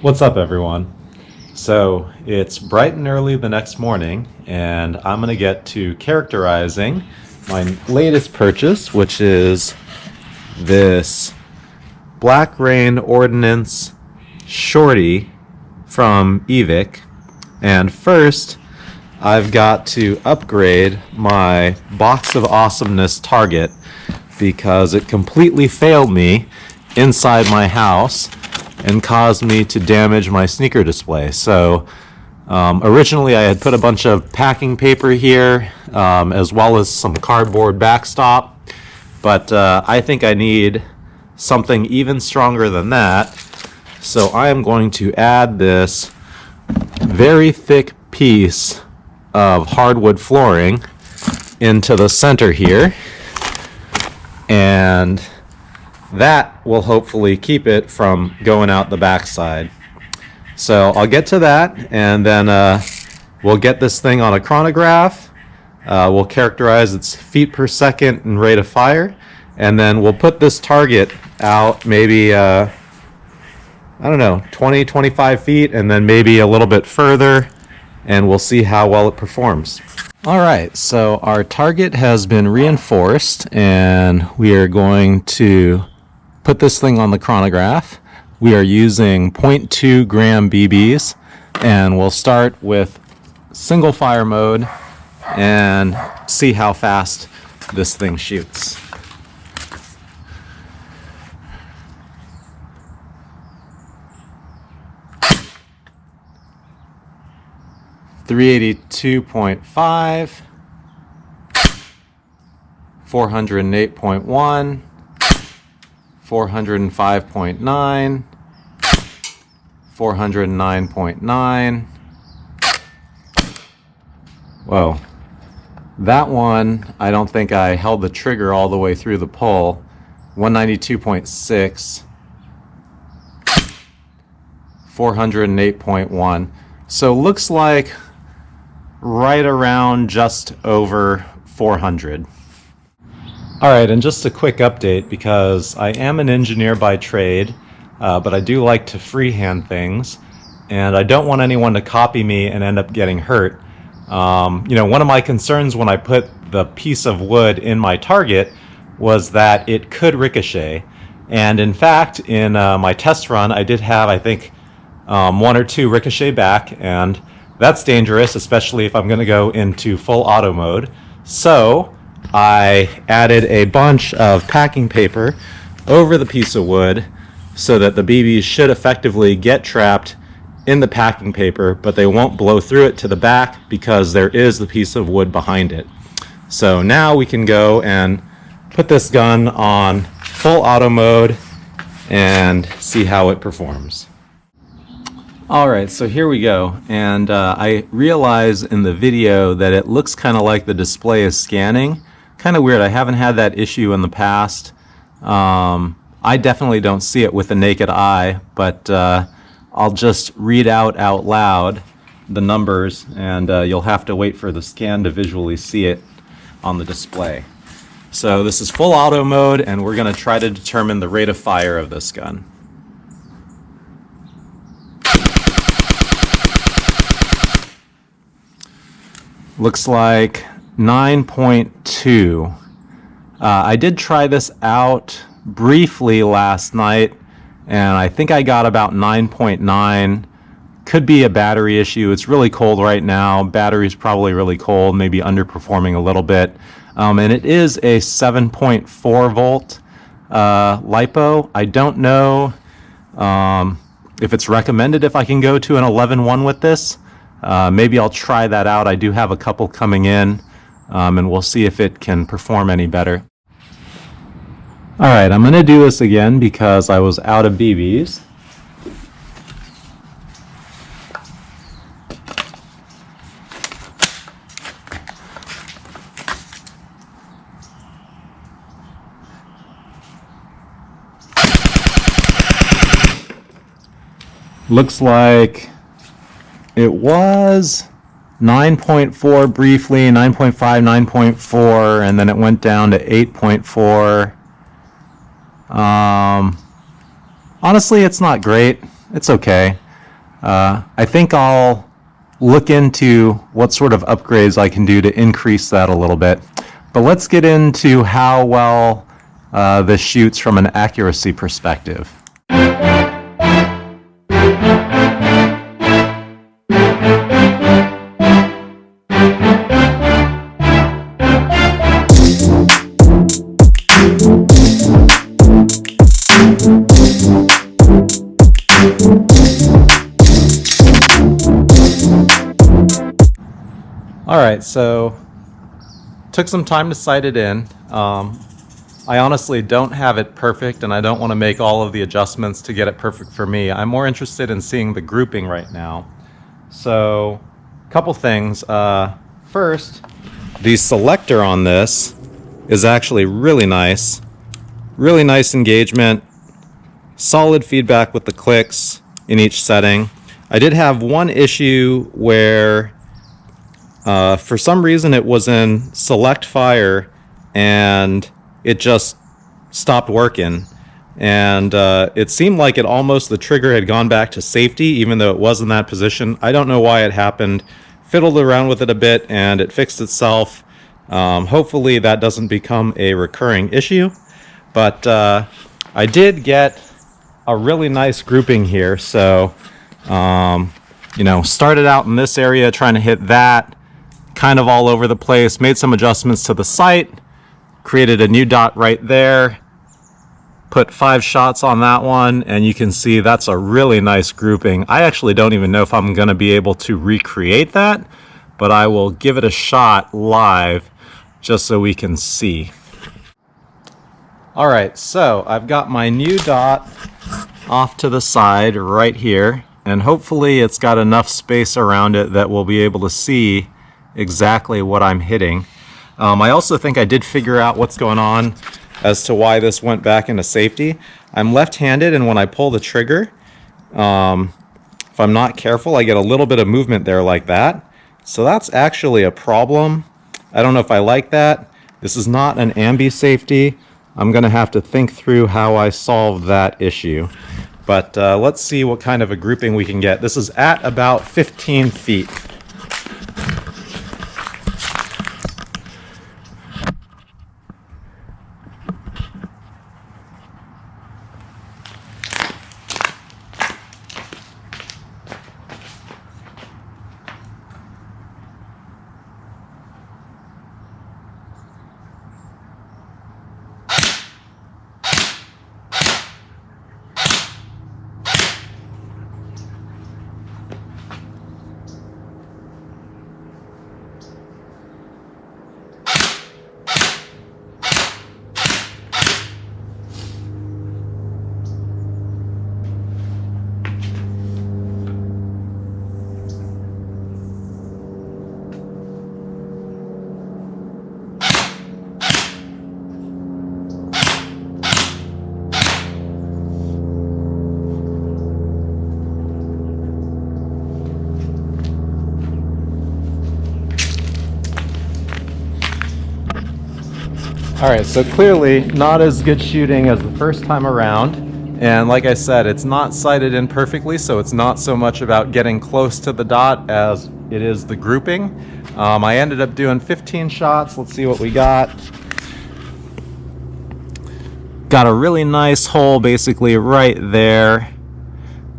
What's up, everyone? So it's bright and early the next morning, and I'm gonna get to characterizing my latest purchase, which is this Black Rain Ordnance Shorty from Evike. And first, I've got to upgrade my Box of Awesomeness target because it completely failed me inside my house and caused me to damage my sneaker display. So originally I had put a bunch of packing paper here as well as some cardboard backstop, but I think I need something even stronger than that. So I am going to add this very thick piece of hardwood flooring into the center here, and that will hopefully keep it from going out the backside. So I'll get to that, and then we'll get this thing on a chronograph. We'll characterize its feet per second and rate of fire, and then we'll put this target out maybe I don't know, 20-25 feet, and then maybe a little bit further, and we'll see how well it performs. All right, so our target has been reinforced, and we are going to put this thing on the chronograph. We are using 0.2 gram BBs, and we'll start with single fire mode and see how fast this thing shoots. .382.5, 408.1, 405.9, 409.9. Whoa. That one, I don't think I held the trigger all the way through the pull. 192.6, 408.1. So looks like right around just over 400. All right, and just a quick update, because I am an engineer by trade, but I do like to freehand things, and I don't want anyone to copy me and end up getting hurt. One of my concerns when I put the piece of wood in my target was that it could ricochet. And in fact, in my test run, I did have, I think, 1 or 2 ricochet back, and that's dangerous, especially if I'm going to go into full auto mode. So I added a bunch of packing paper over the piece of wood so that the BBs should effectively get trapped in the packing paper, but they won't blow through it to the back because there is the piece of wood behind it. So now we can go and put this gun on full auto mode and see how it performs. Alright, so here we go, and I realize in the video that it looks kind of like the display is scanning. Kind of weird, I haven't had that issue in the past. I definitely don't see it with the naked eye, but I'll just read out loud the numbers, and you'll have to wait for the scan to visually see it on the display. So this is full auto mode, and we're going to try to determine the rate of fire of this gun. Looks like 9.2. I did try this out briefly last night, and I think I got about 9.9. Could be a battery issue. It's really cold right now. Battery's probably really cold, maybe underperforming a little bit. And it is a 7.4 volt LiPo. I don't know if it's recommended if I can go to an 11.1 with this. Maybe I'll try that out. I do have a couple coming in, and we'll see if it can perform any better. Alright, I'm going to do this again because I was out of BBs. Looks like it was 9.4 briefly, 9.5, 9.4, and then it went down to 8.4. Honestly, it's not great. It's okay. I think I'll look into what sort of upgrades I can do to increase that a little bit. But let's get into how well this shoots from an accuracy perspective. Alright, so took some time to sight it in. I honestly don't have it perfect, and I don't want to make all of the adjustments to get it perfect for me. I'm more interested in seeing the grouping right now. So, a couple things. First, the selector on this is actually really nice. Really nice engagement. Solid feedback with the clicks in each setting. I did have one issue where for some reason it was in select fire and it just stopped working, and it seemed like the trigger had gone back to safety even though it was in that position. I don't know why it happened. Fiddled around with it a bit and it fixed itself. Hopefully that doesn't become a recurring issue, but I did get a really nice grouping here. So you know, started out in this area trying to hit that kind of all over the place, made some adjustments to the sight, created a new dot right there, put 5 shots on that one, and you can see that's a really nice grouping. I actually don't even know if I'm going to be able to recreate that, but I will give it a shot live just so we can see. Alright, so I've got my new dot off to the side right here, and hopefully it's got enough space around it that we'll be able to see exactly what I'm hitting. I also think I did figure out what's going on as to why this went back into safety. I'm left-handed, and when I pull the trigger, if I'm not careful, I get a little bit of movement there like that. So that's actually a problem. I don't know if I like that. This is not an ambi safety. I'm going to have to think through how I solve that issue. But let's see what kind of a grouping we can get. This is at about 15 feet. Alright, so clearly not as good shooting as the first time around, and like I said, it's not sighted in perfectly, so it's not so much about getting close to the dot as it is the grouping. I ended up doing 15 shots. Let's see what we got. Got a really nice hole basically right there.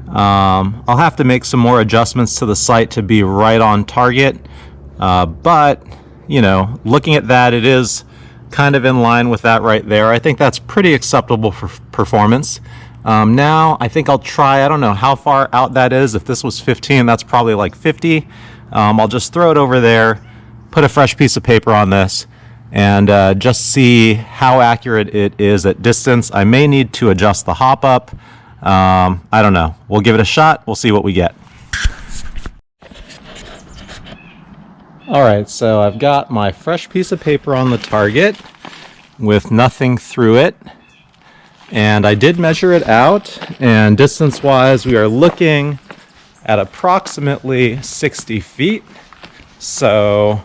I'll have to make some more adjustments to the sight to be right on target, but you know, looking at that, it is kind of in line with that right there. I think that's pretty acceptable for performance. Now I think I'll try, I don't know how far out that is. If this was 15, that's probably like 50. I'll just throw it over there, put a fresh piece of paper on this, and just see how accurate it is at distance. I may need to adjust the hop up. I don't know. We'll give it a shot. We'll see what we get. Alright, so I've got my fresh piece of paper on the target with nothing through it, and I did measure it out, and distance wise we are looking at approximately 60 feet. So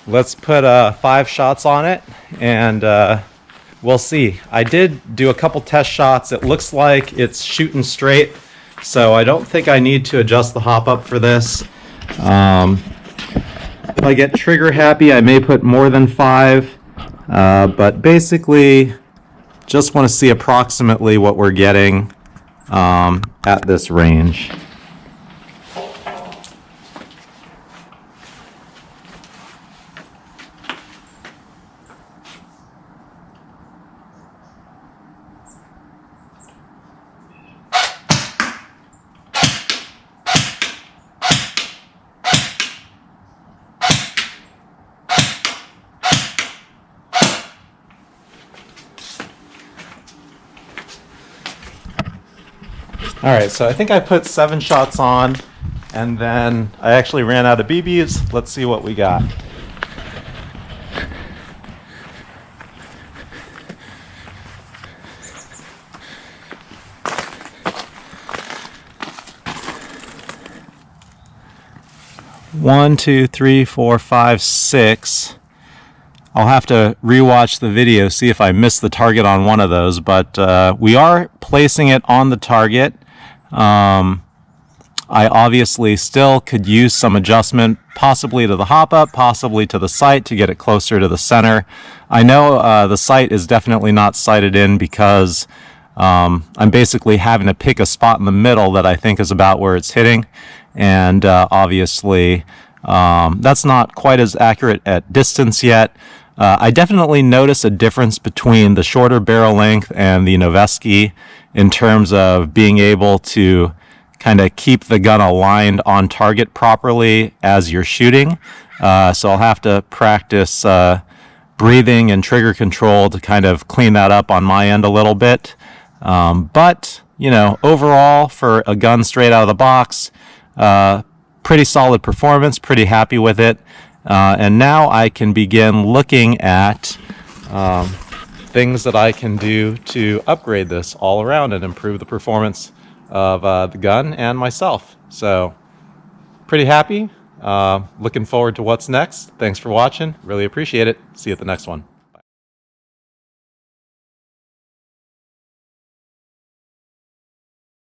let's put 5 shots on it, and we'll see. I did do a couple test shots. It looks like it's shooting straight, so I don't think I need to adjust the hop up for this. If I get trigger happy, I may put more than 5, but basically just want to see approximately what we're getting at this range. Alright, so I think I put 7 shots on, and then I actually ran out of BBs. Let's see what we got. One, two, three, four, five, 6. I'll have to rewatch the video, see if I missed the target on one of those, but we are placing it on the target. I obviously still could use some adjustment, possibly to the hop up, possibly to the sight to get it closer to the center. I know the sight is definitely not sighted in because I'm basically having to pick a spot in the middle that I think is about where it's hitting, and obviously that's not quite as accurate at distance yet. I definitely notice a difference between the shorter barrel length and the Evike in terms of being able to kind of keep the gun aligned on target properly as you're shooting. So I'll have to practice breathing and trigger control to kind of clean that up on my end a little bit. But, you know, overall for a gun straight out of the box, pretty solid performance, pretty happy with it. And now I can begin looking at things that I can do to upgrade this all around and improve the performance of the gun and myself. So pretty happy. Looking forward to what's next. Thanks for watching. Really appreciate it. See you at the next one.